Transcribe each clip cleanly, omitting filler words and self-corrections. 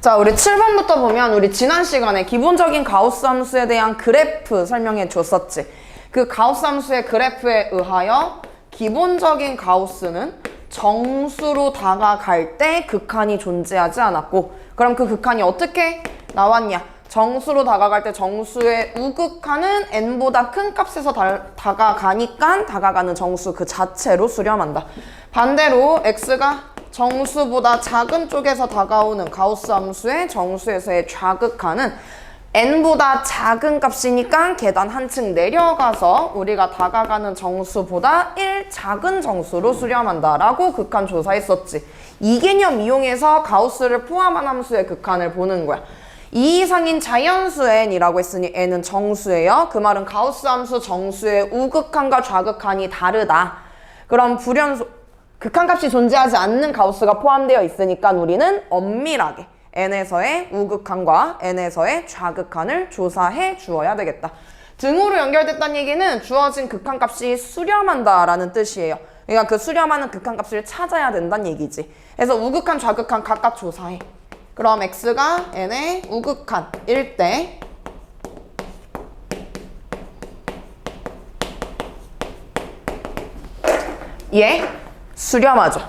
자, 우리 7번부터 보면 우리 지난 시간에 기본적인 가우스 함수에 대한 그래프 설명해 줬었지. 그 가우스 함수의 그래프에 의하여 기본적인 가우스는 정수로 다가갈 때 극한이 존재하지 않았고, 그럼 그 극한이 어떻게 나왔냐? 정수로 다가갈 때 정수의 우극한은 n보다 큰 값에서 다가가니까 다가가는 정수 그 자체로 수렴한다. 반대로 x가 정수보다 작은 쪽에서 다가오는 가우스 함수의 정수에서의 좌극한은 n보다 작은 값이니까 계단 한층 내려가서 우리가 다가가는 정수보다 1 작은 정수로 수렴한다 라고 극한 조사했었지. 이 개념 이용해서 가우스를 포함한 함수의 극한을 보는 거야. 2 이상인 자연수 n이라고 했으니 n은 정수예요. 그 말은 가우스 함수 정수의 우극한과 좌극한이 다르다. 그럼 극한값이 존재하지 않는 가우스가 포함되어 있으니까 우리는 엄밀하게 n에서의 우극한과 n에서의 좌극한을 조사해 주어야 되겠다. 등호로 연결됐다는 얘기는 주어진 극한값이 수렴한다라는 뜻이에요. 그러니까 그 수렴하는 극한값을 찾아야 된다는 얘기지. 그래서 우극한, 좌극한 각각 조사해. 그럼 x가 n의 우극한일 때 얘 수렴하죠.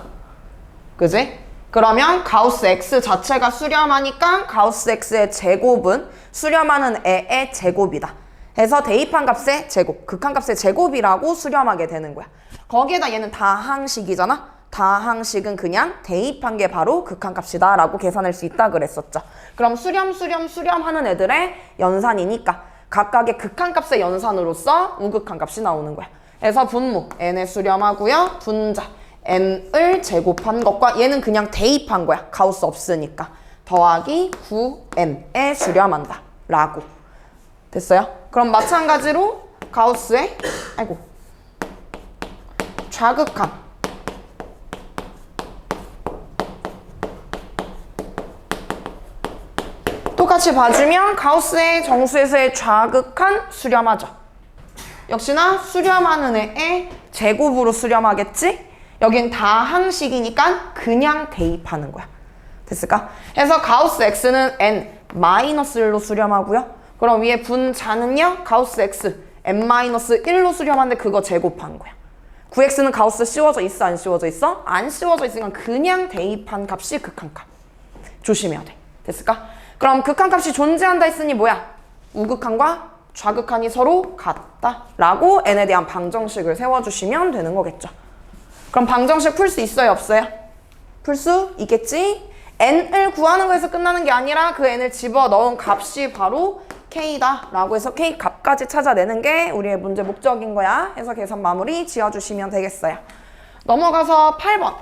그지? 그러면 가우스 x 자체가 수렴하니까 가우스 x의 제곱은 수렴하는 애의 제곱이다. 해서 대입한 값의 제곱, 극한값의 제곱이라고 수렴하게 되는 거야. 거기에다 얘는 다항식이잖아. 다항식은 그냥 대입한 게 바로 극한값이다 라고 계산할 수 있다 그랬었죠. 그럼 수렴하는 애들의 연산이니까 각각의 극한값의 연산으로서 우극한값이 나오는 거야. 그래서 분모 n에 수렴하고요. 분자 n을 제곱한 것과 얘는 그냥 대입한 거야. 가우스 없으니까. 더하기 9n에 수렴한다 라고. 됐어요? 그럼 마찬가지로 가우스의 좌극한 똑같이 봐주면 가우스의 정수에서의 좌극한 수렴하죠. 역시나 수렴하는 애의 제곱으로 수렴하겠지? 여긴 다항식이니까 그냥 대입하는 거야. 됐을까? 그래서 가우스 x는 n-1로 수렴하고요. 그럼 위에 분자는요? 가우스 x n-1로 수렴하는데 그거 제곱한 거야. 9x는 가우스 씌워져 있어? 안 씌워져 있어? 안 씌워져 있으니까 그냥 대입한 값이 극한값. 조심해야 돼. 됐을까? 그럼 극한값이 존재한다 했으니 뭐야? 우극한과 좌극한이 서로 같다 라고 n에 대한 방정식을 세워주시면 되는 거겠죠. 그럼 방정식 풀 수 있어요? 없어요? 풀 수 있겠지? n을 구하는 거에서 끝나는 게 아니라 그 n을 집어넣은 값이 바로 k다 라고 해서 k 값까지 찾아내는 게 우리의 문제 목적인 거야. 해서 계산 마무리 지어주시면 되겠어요. 넘어가서 8번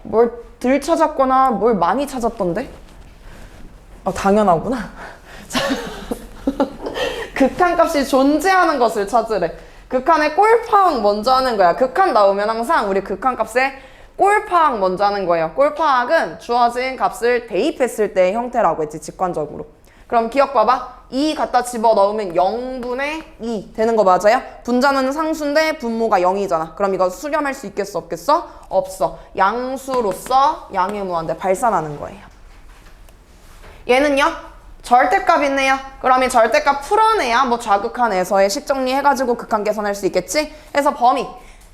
뭘 덜 찾았거나 뭘 많이 찾았던데? 당연하구나. 극한값이 존재하는 것을 찾으래. 극한의 꼴파악 먼저 하는 거야. 극한 나오면 항상 우리 극한값의 꼴파악 먼저 하는 거예요. 꼴파악은 주어진 값을 대입했을 때의 형태라고 했지, 직관적으로. 그럼 기억 봐봐. 2 갖다 집어넣으면 0분의 2 되는 거 맞아요? 분자는 상수인데 분모가 0이잖아. 그럼 이거 수렴할 수 있겠어, 없겠어? 없어. 양수로서 양의 무한대 발산하는 거예요. 얘는요? 절대값 있네요. 그럼 이 절대값 풀어내야 뭐 좌극한에서의 식정리 해가지고 극한 계산할 수 있겠지? 그래서 범위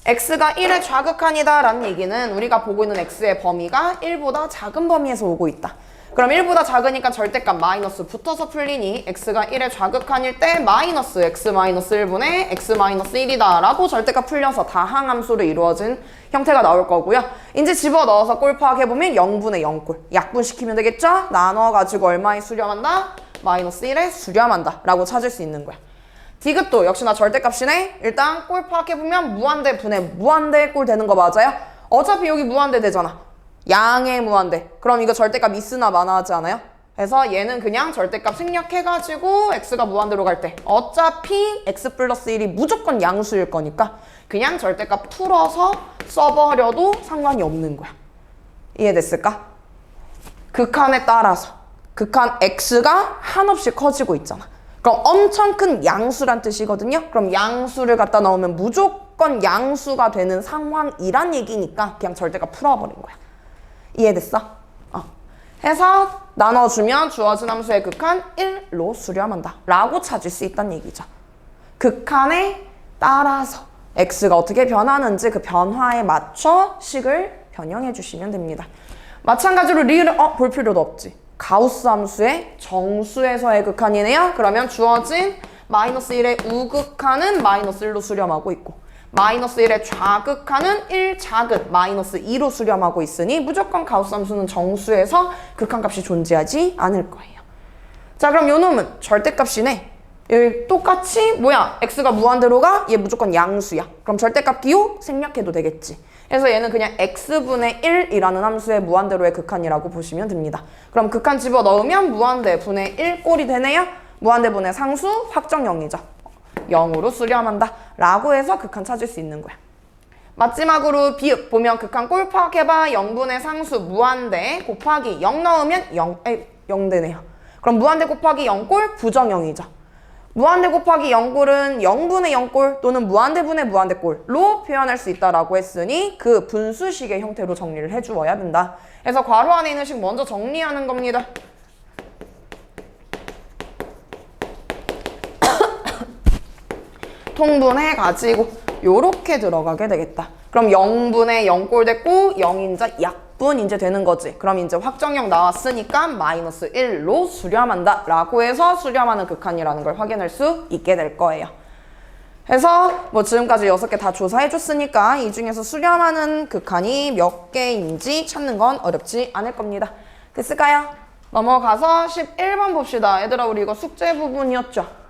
x가 1의 좌극한이다 라는 얘기는 우리가 보고 있는 x의 범위가 1보다 작은 범위에서 오고 있다. 그럼 1보다 작으니까 절대값 마이너스 붙어서 풀리니 x가 1의 좌극한일 때 마이너스 x 마이너스 1분의 x 마이너스 1이다 라고 절대값 풀려서 다항함수로 이루어진 형태가 나올 거고요. 이제 집어넣어서 꼴 파악해보면 0분의 0꼴 약분시키면 되겠죠? 나눠가지고 얼마에 수렴한다? 마이너스 1에 수렴한다 라고 찾을 수 있는 거야. 디귿도 역시나 절대값이네. 일단 꼴 파악해보면 무한대 분의 무한대 꼴 되는 거 맞아요? 어차피 여기 무한대 되잖아. 양의 무한대. 그럼 이거 절대값 있으나 마나 하지 않아요? 그래서 얘는 그냥 절대값 생략해가지고 x가 무한대로 갈 때 어차피 x 플러스 1이 무조건 양수일 거니까 그냥 절대값 풀어서 써버려도 상관이 없는 거야. 이해됐을까? 극한에 따라서 극한 x가 한없이 커지고 있잖아. 그럼 엄청 큰 양수란 뜻이거든요. 그럼 양수를 갖다 넣으면 무조건 양수가 되는 상황이란 얘기니까 그냥 절대값 풀어버린 거야. 이해됐어? 해서 나눠주면 주어진 함수의 극한 1로 수렴한다 라고 찾을 수 있다는 얘기죠. 극한에 따라서 x가 어떻게 변하는지 그 변화에 맞춰 식을 변형해 주시면 됩니다. 마찬가지로 리을을 볼 필요도 없지. 가우스 함수의 정수에서의 극한이네요. 그러면 주어진 마이너스 1의 우극한은 마이너스 1로 수렴하고 있고 마이너스 1의 좌극한은 1 자극 마이너스 2로 수렴하고 있으니 무조건 가우스 함수는 정수에서 극한값이 존재하지 않을 거예요. 자, 그럼 요 놈은 절대값이네. 여기 똑같이 뭐야? x가 무한대로 가? 얘 무조건 양수야. 그럼 절대값 기호 생략해도 되겠지. 그래서 얘는 그냥 x분의 1이라는 함수의 무한대로의 극한이라고 보시면 됩니다. 그럼 극한 집어넣으면 무한대 분의 1 꼴이 되네요. 무한대 분의 상수 확정 0이죠. 0으로 수렴한다 라고 해서 극한 찾을 수 있는 거야. 마지막으로 비읍 보면 극한 꼴 파악해봐. 0분의 상수 무한대 곱하기 0 넣으면 0 되네요. 그럼 무한대 곱하기 0꼴 부정 0이죠. 무한대 곱하기 0꼴은 0분의 0꼴 또는 무한대 분의 무한대 꼴로 표현할 수 있다라고 했으니 그 분수식의 형태로 정리를 해주어야 된다. 그래서 괄호 안에 있는 식 먼저 정리하는 겁니다. 통분해가지고 요렇게 들어가게 되겠다. 그럼 0분의 0꼴 됐고 0인자 약분 이제 되는 거지. 그럼 이제 확정형 나왔으니까 마이너스 1로 수렴한다 라고 해서 수렴하는 극한이라는 걸 확인할 수 있게 될 거예요. 그래서 뭐 지금까지 6개 다 조사해 줬으니까 이 중에서 수렴하는 극한이 몇 개인지 찾는 건 어렵지 않을 겁니다. 됐을까요? 넘어가서 11번 봅시다. 얘들아, 우리 이거 숙제 부분이었죠?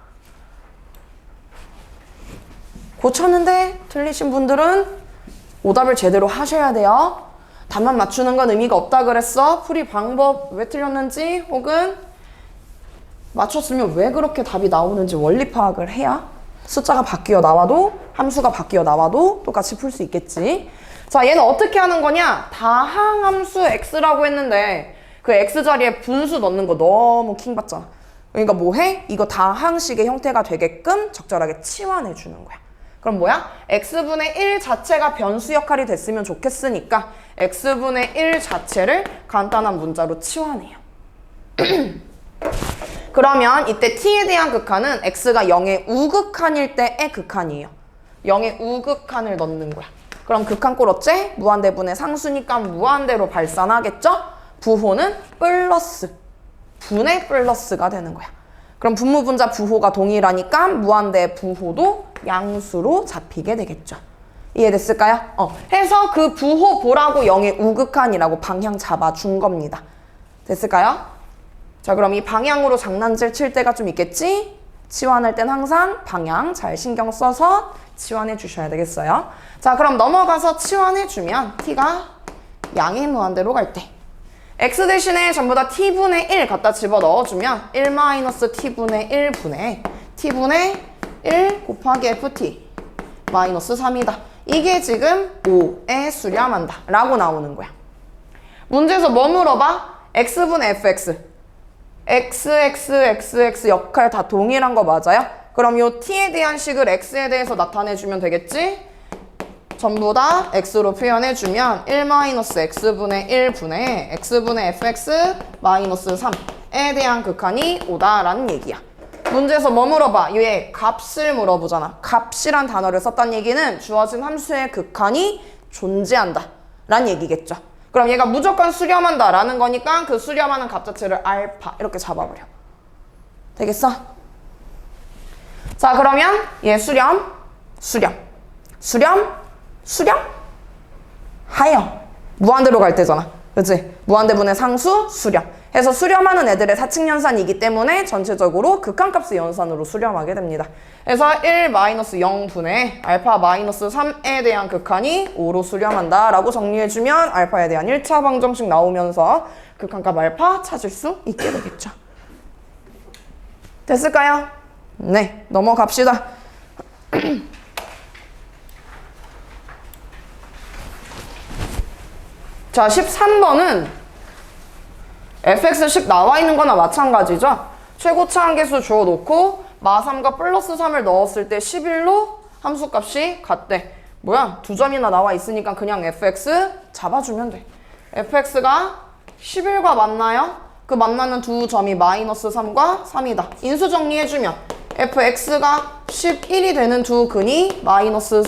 고쳤는데 틀리신 분들은 오답을 제대로 하셔야 돼요. 답만 맞추는 건 의미가 없다 그랬어. 풀이 방법 왜 틀렸는지 혹은 맞췄으면 왜 그렇게 답이 나오는지 원리 파악을 해야 숫자가 바뀌어 나와도 함수가 바뀌어 나와도 똑같이 풀 수 있겠지. 자, 얘는 어떻게 하는 거냐? 다항함수 x라고 했는데 그 x 자리에 분수 넣는 거 너무 킹받잖아. 그러니까 뭐 해? 이거 다항식의 형태가 되게끔 적절하게 치환해 주는 거야. 그럼 뭐야? x분의 1 자체가 변수 역할이 됐으면 좋겠으니까 x분의 1 자체를 간단한 문자로 치환해요. 그러면 이때 t에 대한 극한은 x가 0의 우극한일 때의 극한이에요. 0의 우극한을 넣는 거야. 그럼 극한꼴 어째? 무한대분의 상수니까 무한대로 발산하겠죠? 부호는 플러스, 분의 플러스가 되는 거야. 그럼 분모분자 부호가 동일하니까 무한대 부호도 양수로 잡히게 되겠죠. 이해됐을까요? 해서 그 부호 보라고 0의 우극한이라고 방향 잡아준 겁니다. 됐을까요? 자, 그럼 이 방향으로 장난질 칠 때가 좀 있겠지? 치환할 땐 항상 방향 잘 신경 써서 치환해 주셔야 되겠어요. 자, 그럼 넘어가서 치환해 주면 t가 양의 무한대로 갈 때 x 대신에 전부 다 t분의 1 갖다 집어넣어주면 1-t분의 1분의 t분의 1 곱하기 ft 마이너스 3이다. 이게 지금 5에 수렴한다 라고 나오는 거야. 문제에서 뭐 물어봐? x분의 fx xx 역할 다 동일한 거 맞아요? 그럼 요 t에 대한 식을 x에 대해서 나타내주면 되겠지? 전부 다 x로 표현해주면 1-x분의 1분의 x분의 fx 마이너스 3에 대한 극한이 5다라는 얘기야. 문제에서 뭐 물어봐? 얘 값을 물어보잖아. 값이란 단어를 썼다는 얘기는 주어진 함수의 극한이 존재한다 라는 얘기겠죠. 그럼 얘가 무조건 수렴한다 라는 거니까 그 수렴하는 값 자체를 알파 이렇게 잡아버려. 되겠어? 자, 그러면 얘 수렴 하여 무한대로 갈 때잖아. 그치? 무한대분의 상수 수렴 해서 수렴하는 애들의 사칙연산이기 때문에 전체적으로 극한값의 연산으로 수렴하게 됩니다. 그래서 1-0분의 알파-3에 대한 극한이 5로 수렴한다 라고 정리해주면 알파에 대한 1차 방정식 나오면서 극한값 알파 찾을 수 있게 되겠죠. 됐을까요? 네, 넘어갑시다. 자, 13번은 fx식 나와 있는 거나 마찬가지죠. 최고차 한계수 주어놓고 마3과 플러스 3을 넣었을 때 11로 함수값이 같대. 뭐야? 2점이나 나와 있으니까 그냥 fx 잡아주면 돼. fx가 11과 만나요? 그 만나는 두 점이 마이너스 3과 3이다. 인수 정리해주면 fx가 11이 되는 두 근이 마이너스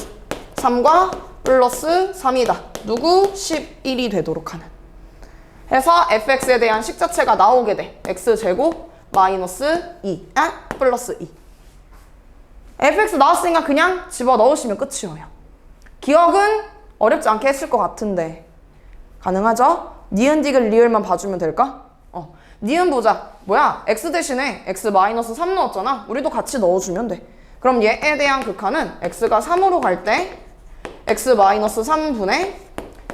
3과 플러스 3이다. 누구? 11이 되도록 하는. 해서 fx에 대한 식자체가 나오게 돼. x제곱 마이너스 2, 플러스 2. fx 나왔으니까 그냥 집어넣으시면 끝이에요. 기억은 어렵지 않게 했을 것 같은데 가능하죠? 니은 디귿 리을만 봐주면 될까? 니은 보자. 뭐야? x 대신에 x 마이너스 3 넣었잖아. 우리도 같이 넣어주면 돼. 그럼 얘에 대한 극한은 x가 3으로 갈 때 x 마이너스 3분의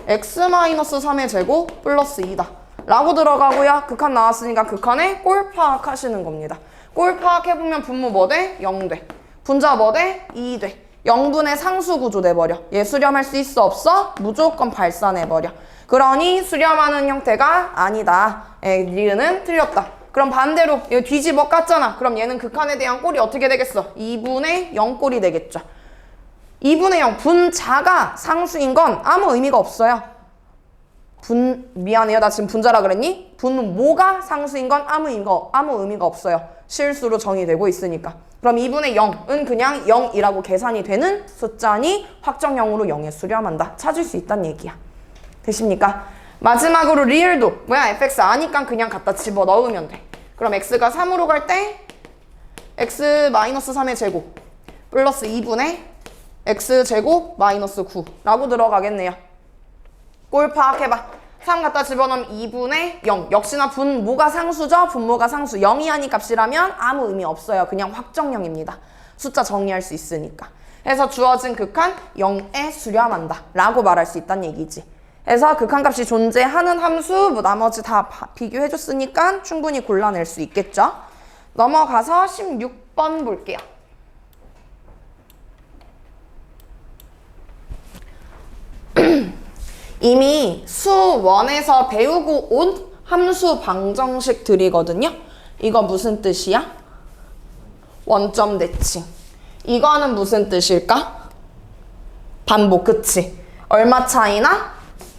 x 마이너스 3의 제곱 플러스 2다. 라고 들어가고요. 극한 나왔으니까 극한에 꼴 파악하시는 겁니다. 꼴 파악해보면 분모 뭐 돼? 0 돼. 분자 뭐 돼? 2 돼. 0분의 상수 구조 내버려. 얘 수렴할 수 있어 없어? 무조건 발산해버려. 그러니 수렴하는 형태가 아니다. 리은은 틀렸다. 그럼 반대로 얘 뒤집어 깠잖아. 그럼 얘는 극한에 대한 꼴이 어떻게 되겠어? 2분의 0 꼴이 되겠죠. 2분의 0 분자가 상수인 건 아무 의미가 없어요. 미안해요. 나 지금 분자라 그랬니? 분모가 상수인 건 아무 의미가 없어요. 실수로 정의되고 있으니까. 그럼 2분의 0은 그냥 0이라고 계산이 되는 숫자니 확정형으로 0에 수렴한다. 찾을 수 있다는 얘기야. 되십니까? 마지막으로 리을도 뭐야? fx 아니까 그냥 갖다 집어넣으면 돼. 그럼 x가 3으로 갈 때 x 마이너스 3의 제곱 플러스 2분의 x제곱 마이너스 9라고 들어가겠네요. 꼴 파악해봐. 3 갖다 집어넣으면 2분의 0. 역시나 분모가 상수죠? 분모가 상수. 0이 아닌 값이라면 아무 의미 없어요. 그냥 확정형입니다. 숫자 정리할 수 있으니까. 그래서 주어진 극한 0에 수렴한다 라고 말할 수 있다는 얘기지. 그래서 극한값이 존재하는 함수 뭐 나머지 다 비교해줬으니까 충분히 골라낼 수 있겠죠. 넘어가서 16번 볼게요. 이미 수1에서 배우고 온 함수 방정식들이거든요. 이거 무슨 뜻이야? 원점 대칭. 이거는 무슨 뜻일까? 반복, 그치? 얼마 차이나?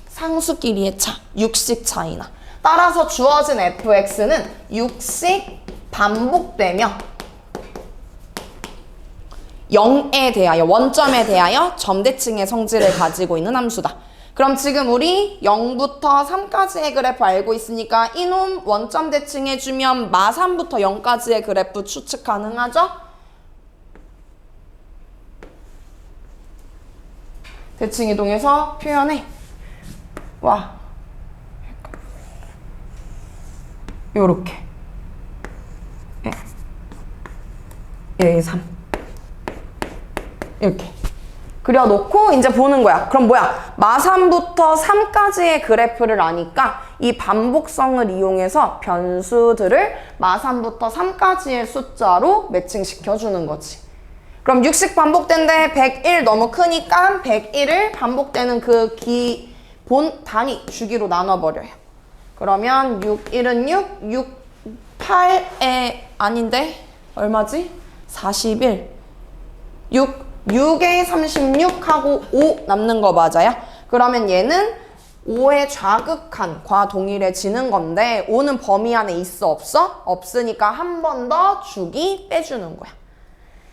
상수끼리의 차, 6씩 차이나. 따라서 주어진 fx는 6씩 반복되며 0에 대하여, 원점에 대하여 점대칭의 성질을 가지고 있는 함수다. 그럼 지금 우리 0부터 3까지의 그래프 알고 있으니까 이놈 원점 대칭해주면 마3부터 0까지의 그래프 추측 가능하죠? 대칭 이동해서 표현해. 와. 요렇게. 1, 2, 3. 이렇게. 그려놓고 이제 보는 거야. 그럼 뭐야? 마3부터 3까지의 그래프를 아니까 이 반복성을 이용해서 변수들을 마3부터 3까지의 숫자로 매칭시켜주는 거지. 그럼 6씩 반복된데 101 너무 크니까 101을 반복되는 그 기본 단위 주기로 나눠버려요. 그러면 6, 1은 6, 6, 8에 아닌데 얼마지? 41. 6에 36하고 5 남는 거 맞아요? 그러면 얘는 5의 좌극한과 동일해지는 건데 5는 범위 안에 있어 없어? 없으니까 한 번 더 주기 빼주는 거야.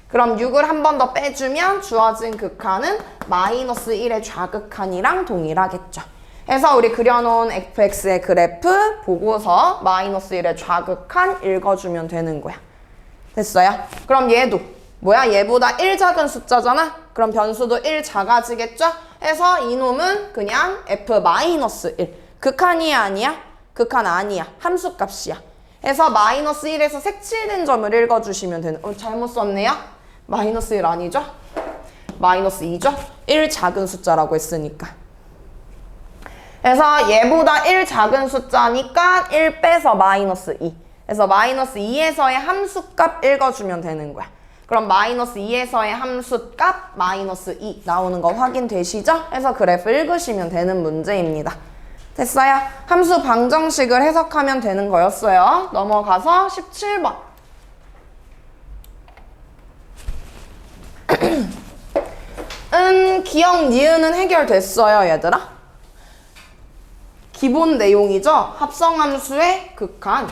그럼 6을 한 번 더 빼주면 주어진 극한은 마이너스 1의 좌극한이랑 동일하겠죠. 해서 우리 그려놓은 fx의 그래프 보고서 마이너스 1의 좌극한 읽어주면 되는 거야. 됐어요? 그럼 얘도 뭐야? 얘보다 1 작은 숫자잖아? 그럼 변수도 1 작아지겠죠? 해서 이놈은 그냥 f-1. 극한이야 아니야? 극한 아니야. 함수값이야. 해서 마이너스 1에서 색칠된 점을 읽어주시면 되는. 잘못 썼네요? 마이너스 1 아니죠? 마이너스 2죠? 1 작은 숫자라고 했으니까. 그래서 얘보다 1 작은 숫자니까 1 빼서 마이너스 2. 그래서 마이너스 2에서의 함수값 읽어주면 되는 거야. 그럼 마이너스 2에서의 함수값 마이너스 2 나오는 거 확인되시죠? 해서 그래프 읽으시면 되는 문제입니다. 됐어요? 함수 방정식을 해석하면 되는 거였어요. 넘어가서 17번. 기억, 니은은 해결됐어요, 얘들아? 기본 내용이죠. 합성함수의 극한.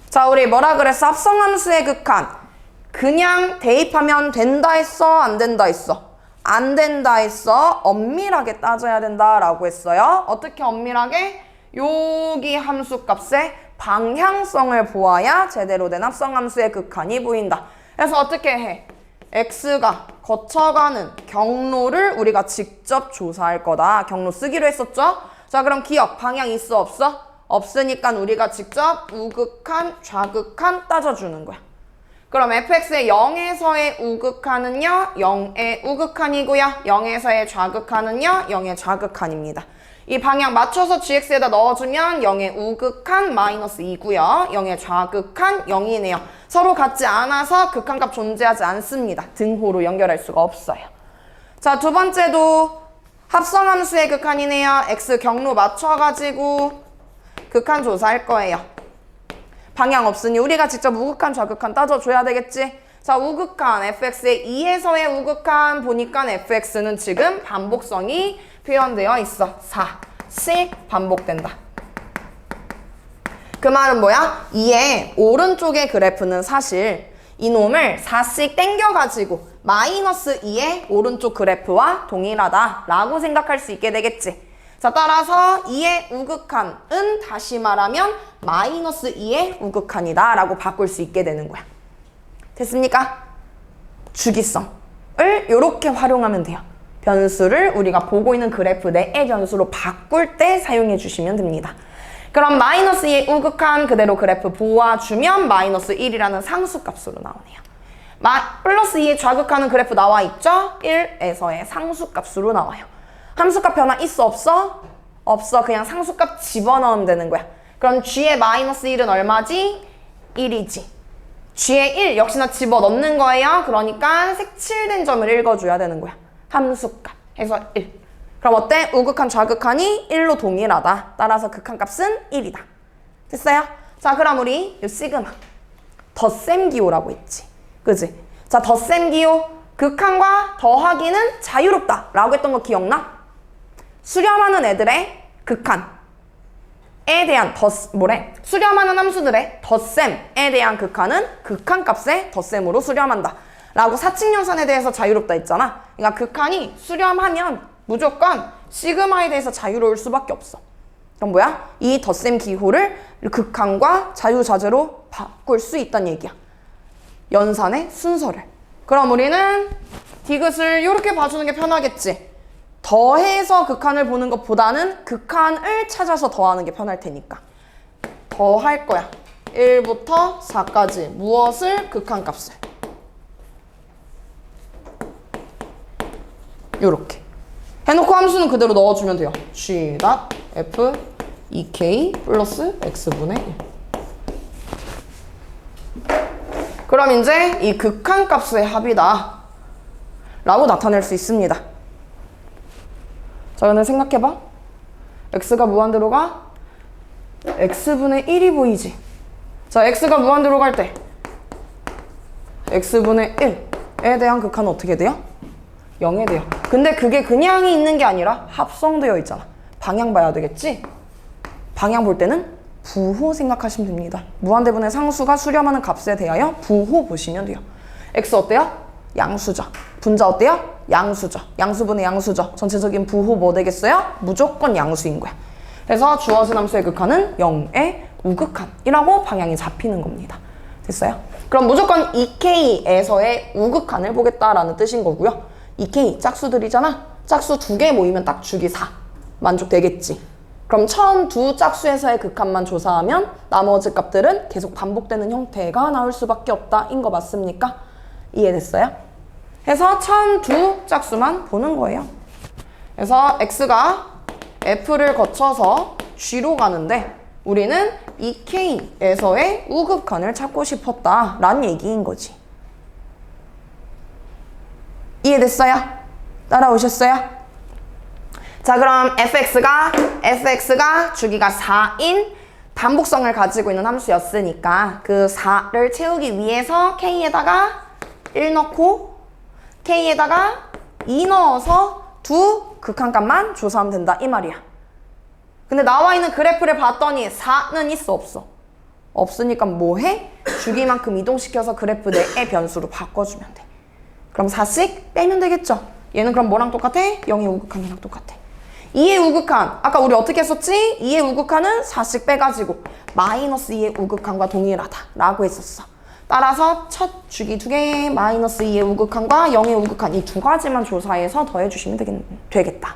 자, 우리 뭐라 그랬어? 합성함수의 극한. 그냥 대입하면 된다 했어? 안 된다 했어? 안 된다 했어? 엄밀하게 따져야 된다라고 했어요. 어떻게 엄밀하게? 여기 함수값의 방향성을 보아야 제대로 된 합성함수의 극한이 보인다. 그래서 어떻게 해? x가 거쳐가는 경로를 우리가 직접 조사할 거다. 경로 쓰기로 했었죠? 자, 그럼 기억, 방향 있어 없어? 없으니까 우리가 직접 우극한, 좌극한 따져주는 거야. 그럼 fx의 0에서의 우극한은요, 0의 우극한이고요. 0에서의 좌극한은요, 0의 좌극한입니다. 이 방향 맞춰서 gx에다 넣어주면 0의 우극한 마이너스 2고요. 0의 좌극한 0이네요. 서로 같지 않아서 극한값 존재하지 않습니다. 등호로 연결할 수가 없어요. 자, 두 번째도 합성함수의 극한이네요. x 경로 맞춰가지고 극한 조사할 거예요. 방향 없으니 우리가 직접 우극한, 좌극한 따져줘야 되겠지? 자, 우극한, fx의 2에서의 우극한 보니까 fx는 지금 반복성이 표현되어 있어. 4씩 반복된다. 그 말은 뭐야? 2의 오른쪽의 그래프는 사실 이놈을 4씩 땡겨가지고 마이너스 2의 오른쪽 그래프와 동일하다라고 생각할 수 있게 되겠지. 자, 따라서 2의 우극한은 다시 말하면 마이너스 2의 우극한이다 라고 바꿀 수 있게 되는 거야. 됐습니까? 주기성을 이렇게 활용하면 돼요. 변수를 우리가 보고 있는 그래프 내의 변수로 바꿀 때 사용해 주시면 됩니다. 그럼 마이너스 2의 우극한 그대로 그래프 보아주면 마이너스 1이라는 상수값으로 나오네요. 플러스 2의 좌극한은 그래프 나와 있죠? 1에서의 상수값으로 나와요. 함수값 변화 있어 없어? 없어. 그냥 상수값 집어넣으면 되는 거야. 그럼 g의 마이너스 1은 얼마지? 1이지. g의 1 역시나 집어넣는 거예요. 그러니까 색칠된 점을 읽어줘야 되는 거야. 함수값 해서 1. 그럼 어때? 우극한 좌극한이 1로 동일하다. 따라서 극한값은 1이다. 됐어요? 자, 그럼 우리 요 시그마 덧셈 기호라고 했지. 그지? 자, 덧셈 기호 극한과 더하기는 자유롭다 라고 했던 거 기억나? 수렴하는 애들의 극한에 대한 수렴하는 함수들의 덧셈에 대한 극한은 극한값의 덧셈으로 수렴한다 라고 사칙연산에 대해서 자유롭다 했잖아. 그러니까 극한이 수렴하면 무조건 시그마에 대해서 자유로울 수밖에 없어. 그럼 뭐야? 이 덧셈 기호를 극한과 자유자재로 바꿀 수 있다는 얘기야. 연산의 순서를. 그럼 우리는 디귿을 이렇게 봐주는 게 편하겠지. 더해서 극한을 보는 것보다는 극한을 찾아서 더하는 게 편할 테니까. 더할 거야. 1부터 4까지 무엇을? 극한값을. 요렇게. 해놓고 함수는 그대로 넣어주면 돼요. g.f 2k 플러스 x분의 1. 그럼 이제 이 극한값의 합이다 라고 나타낼 수 있습니다. 자, 근데 생각해봐. x가 무한대로 가? x분의 1이 보이지? 자, x가 무한대로 갈 때 x분의 1에 대한 극한은 어떻게 돼요? 0에 돼요. 근데 그게 그냥이 있는 게 아니라 합성되어 있잖아. 방향 봐야 되겠지? 방향 볼 때는 부호 생각하시면 됩니다. 무한대분의 상수가 수렴하는 값에 대하여 부호 보시면 돼요. x 어때요? 양수죠. 분자 어때요? 양수죠. 양수분의 양수죠. 전체적인 부호 뭐 되겠어요? 무조건 양수인 거야. 그래서 주어진 함수의 극한은 0의 우극한이라고 방향이 잡히는 겁니다. 됐어요? 그럼 무조건 2K에서의 우극한을 보겠다라는 뜻인 거고요. 2K 짝수들이잖아. 짝수 2개 모이면 딱 주기 4. 만족되겠지. 그럼 처음 두 짝수에서의 극한만 조사하면 나머지 값들은 계속 반복되는 형태가 나올 수밖에 없다인 거 맞습니까? 이해됐어요? 해서 처음 두 짝수만 보는 거예요. 그래서 x가 f를 거쳐서 g로 가는데 우리는 2k에서의 우극한을 찾고 싶었다라는 얘기인 거지. 이해됐어요? 따라오셨어요? 자, 그럼 fx가 주기가 4인 반복성을 가지고 있는 함수였으니까 그 4를 채우기 위해서 k에다가 1 넣고 k에다가 2 넣어서 두 극한값만 조사하면 된다 이 말이야. 근데 나와 있는 그래프를 봤더니 4는 있어 없어? 없으니까 뭐 해? 주기만큼 이동시켜서 그래프 내의 변수로 바꿔주면 돼. 그럼 4씩 빼면 되겠죠? 얘는 그럼 뭐랑 똑같아? 0의 우극한이랑 똑같아. 2의 우극한, 아까 우리 어떻게 했었지? 2의 우극한은 4씩 빼가지고 마이너스 2의 우극한과 동일하다 라고 했었어. 따라서 첫 주기 두 개의 마이너스 2의 우극한과 0의 우극한 이 두 가지만 조사해서 더해주시면 되겠다.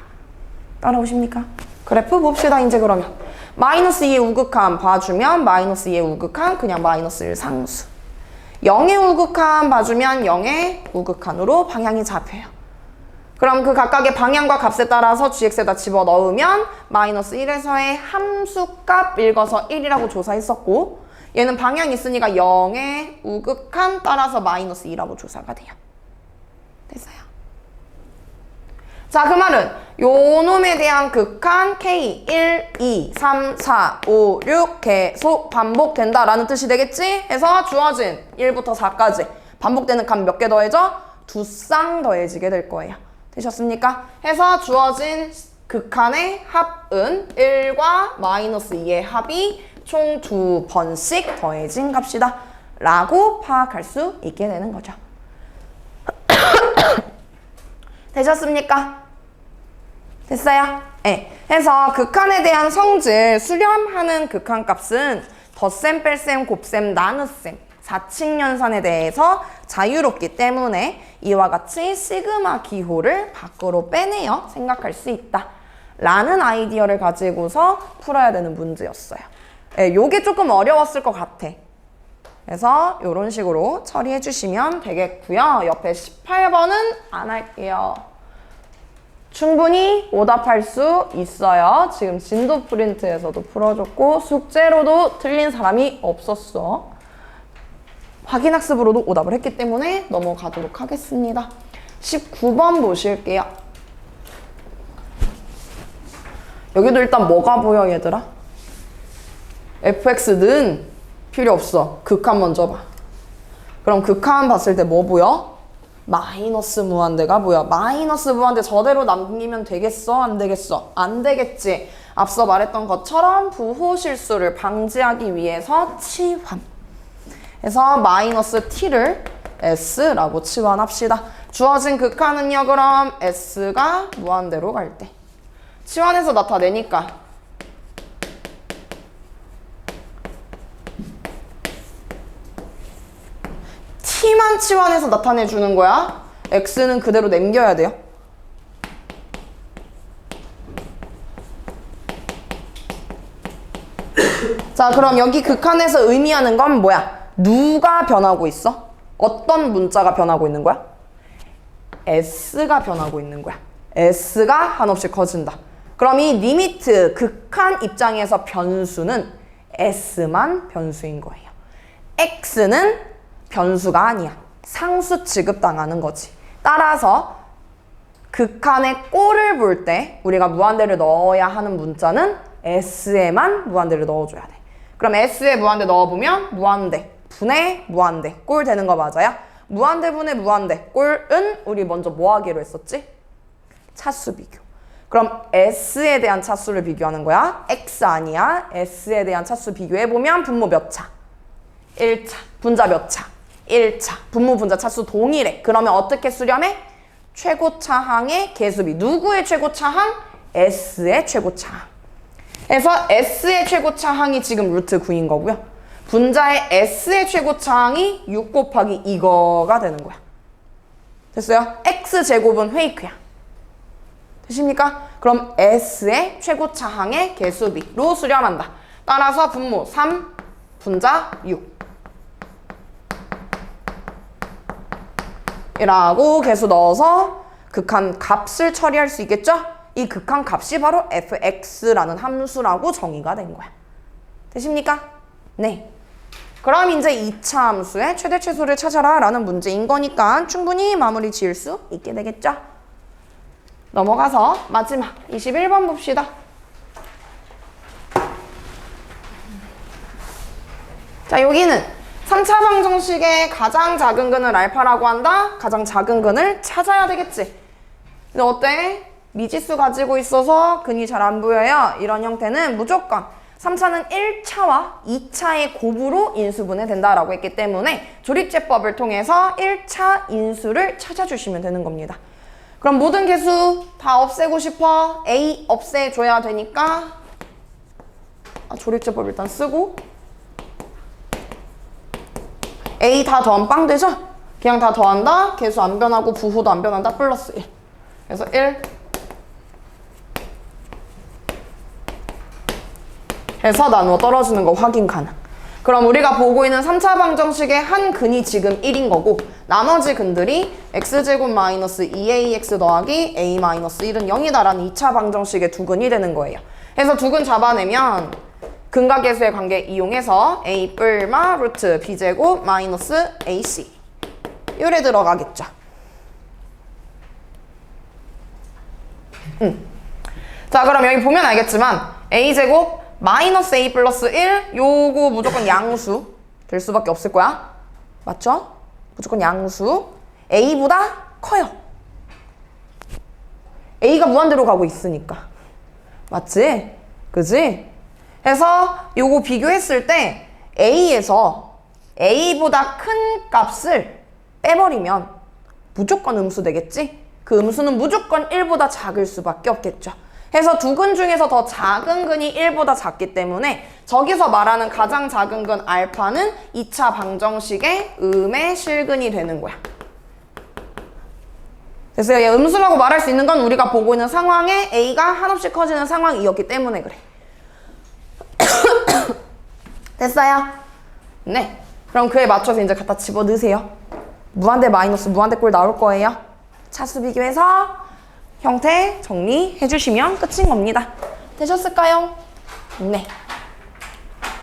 따라오십니까? 그래프 봅시다 이제 그러면. 마이너스 2의 우극한 봐주면 마이너스 2의 우극한 그냥 마이너스 1 상수. 0의 우극한 봐주면 0의 우극한으로 방향이 잡혀요. 그럼 그 각각의 방향과 값에 따라서 gx에다 집어넣으면 마이너스 1에서의 함수값 읽어서 1이라고 조사했었고 얘는 방향이 있으니까 0의 우극한 따라서 마이너스 2라고 조사가 돼요. 됐어요. 자, 그 말은 요 놈에 대한 극한 K 1, 2, 3, 4, 5, 6 계속 반복된다라는 뜻이 되겠지? 해서 주어진 1부터 4까지 반복되는 값 몇 개 더해져? 2쌍 더해지게 될 거예요. 되셨습니까? 해서 주어진 극한의 합은 1과 마이너스 2의 합이 총 2번씩 더해진 값이다 라고 파악할 수 있게 되는 거죠. 되셨습니까? 됐어요? 네. 해서 극한에 대한 성질 수렴하는 극한값은 덧셈, 뺄셈, 곱셈, 나눗셈 4칙 연산에 대해서 자유롭기 때문에 이와 같이 시그마 기호를 밖으로 빼내어 생각할 수 있다 라는 아이디어를 가지고서 풀어야 되는 문제였어요. 네, 요게 조금 어려웠을 것 같아. 그래서 이런 식으로 처리해 주시면 되겠고요. 옆에 18번은 안 할게요. 충분히 오답할 수 있어요. 지금 진도 프린트에서도 풀어줬고 숙제로도 틀린 사람이 없었어. 확인학습으로도 오답을 했기 때문에 넘어가도록 하겠습니다. 19번 보실게요. 여기도 일단 뭐가 보여 얘들아? fx는 필요 없어. 극한 먼저 봐. 그럼 극한 봤을 때 뭐 보여? 마이너스 무한대가 보여. 마이너스 무한대 저대로 남기면 되겠어? 안 되겠어? 안 되겠지. 앞서 말했던 것처럼 부호 실수를 방지하기 위해서 치환. 그래서 마이너스 t를 s라고 치환합시다. 주어진 극한은요 그럼 s가 무한대로 갈 때 치환해서 나타내니까 t만 치환해서 나타내주는 거야. x는 그대로 남겨야 돼요. 자, 그럼 여기 극한에서 의미하는 건 뭐야? 누가 변하고 있어? 어떤 문자가 변하고 있는 거야? s가 변하고 있는 거야. s가 한없이 커진다. 그럼 이 리미트 극한 입장에서 변수는 s만 변수인 거예요. x는 변수가 아니야. 상수 취급당하는 거지. 따라서 극한의 꼴을 볼 때 우리가 무한대를 넣어야 하는 문자는 s에만 무한대를 넣어줘야 돼. 그럼 s에 무한대 넣어보면 무한대, 분의 무한대, 꼴 되는 거 맞아요? 무한대 분의 무한대, 꼴은 우리 먼저 뭐 하기로 했었지? 차수 비교. 그럼 s에 대한 차수를 비교하는 거야. x 아니야. s에 대한 차수 비교해보면 분모 몇 차? 1차. 분자 몇 차? 1차. 분모 분자 차수 동일해. 그러면 어떻게 수렴해? 최고차항의 개수비. 누구의 최고차항? s의 최고차항. 그래서 s의 최고차항이 지금 루트 9인 거고요. 분자의 s의 최고차항이 6 곱하기 이거가 되는 거야. 됐어요? x제곱은 페이크야. 되십니까? 그럼 s의 최고차항의 개수비로 수렴한다. 따라서 분모 3, 분자 6 이라고 개수 넣어서 극한 값을 처리할 수 있겠죠? 이 극한 값이 바로 fx라는 함수라고 정의가 된 거야. 되십니까? 네. 그럼 이제 2차 함수의 최대 최소를 찾아라 라는 문제인 거니까 충분히 마무리 지을 수 있게 되겠죠? 넘어가서 마지막 21번 봅시다. 자, 여기는 3차 방정식의 가장 작은 근을 알파라고 한다. 가장 작은 근을 찾아야 되겠지. 근데 어때? 미지수 가지고 있어서 근이 잘 안 보여요. 이런 형태는 무조건 3차는 1차와 2차의 곱으로 인수분해 된다라고 했기 때문에 조립제법을 통해서 1차 인수를 찾아주시면 되는 겁니다. 그럼 모든 개수 다 없애고 싶어. A 없애줘야 되니까 조립제법 일단 쓰고 A 다 더하면 빵 되죠? 그냥 다 더한다. 개수 안 변하고 부호도 안 변한다. 플러스 1. 그래서 1 해서 나누어 떨어지는 거 확인 가능. 그럼 우리가 보고 있는 3차 방정식의 한 근이 지금 1인 거고 나머지 근들이 x제곱 마이너스 2ax 더하기 a 마이너스 1은 0이다라는 2차 방정식의 두 근이 되는 거예요. 그래서 두 근 잡아내면 근과 계수의 관계 이용해서 a 뿔마 루트 b제곱 마이너스 ac 요래 들어가겠죠. 자, 그럼 여기 보면 알겠지만 a제곱 마이너스 a 플러스 1 요거 무조건 양수 될 수밖에 없을 거야. 맞죠? 무조건 양수. a보다 커요. a가 무한대로 가고 있으니까. 맞지? 그지? 해서 요거 비교했을 때 a에서 a보다 큰 값을 빼버리면 무조건 음수 되겠지? 그 음수는 무조건 1보다 작을 수밖에 없겠죠. 해서 두 근 중에서 더 작은 근이 1보다 작기 때문에 저기서 말하는 가장 작은 근 알파는 2차 방정식의 음의 실근이 되는 거야. 그래서 얘 음수라고 말할 수 있는 건 우리가 보고 있는 상황에 A가 한없이 커지는 상황이었기 때문에 그래. 됐어요? 네. 그럼 그에 맞춰서 이제 갖다 집어넣으세요. 무한대 마이너스 무한대 꼴 나올 거예요. 차수 비교해서 형태 정리해 주시면 끝인 겁니다. 되셨을까요? 네.